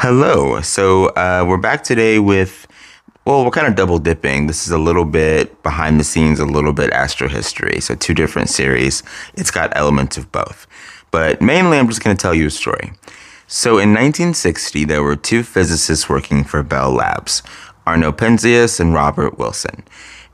Hello. We're back today with, well, we're kind of double dipping. This is a little bit behind the scenes, a little bit astrohistory. So two different series. It's got elements of both. But mainly I'm just going to tell you a story. So in 1960, there were two physicists working for Bell Labs, Arno Penzias and Robert Wilson.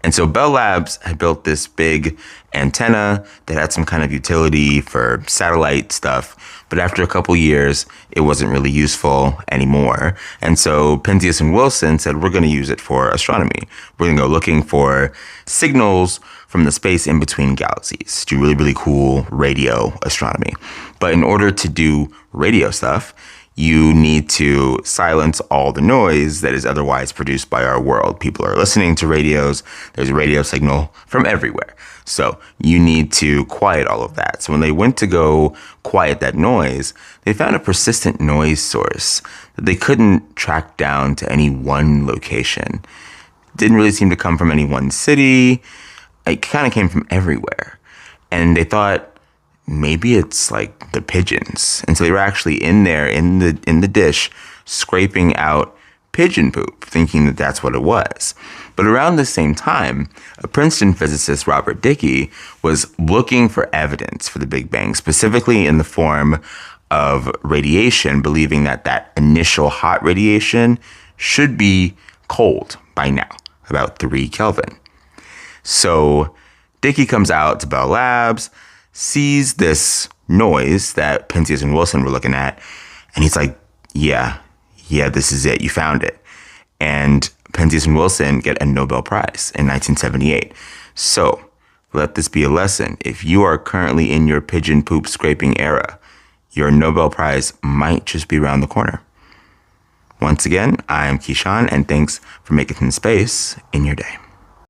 And so Bell Labs had built this big antenna that had some kind of utility for satellite stuff. But after a couple years, it wasn't really useful anymore. And so Penzias and Wilson said, we're going to use it for astronomy. We're going to go looking for signals from the space in between galaxies. Do really, really cool radio astronomy. But in order to do radio stuff, you need to silence all the noise that is otherwise produced by our world. People are listening to radios. There's a radio signal from everywhere. So you need to quiet all of that. So when they went to go quiet that noise, they found a persistent noise source that they couldn't track down to any one location. It didn't really seem to come from any one city. It kind of came from everywhere. And they thought, maybe it's like the pigeons. And so they were actually in there in the dish scraping out pigeon poop, thinking that that's what it was. But around the same time, a Princeton physicist, Robert Dicke, was looking for evidence for the Big Bang, specifically in the form of radiation, believing that that initial hot radiation should be cold by now, about 3 Kelvin. So Dicke comes out to Bell Labs, sees this noise that Penzias and Wilson were looking at, and he's like, yeah, this is it. You found it. And Penzias and Wilson get a Nobel Prize in 1978. So let this be a lesson. If you are currently in your pigeon poop scraping era, your Nobel Prize might just be around the corner. Once again, I'm Keyshawn, and thanks for making some space in your day.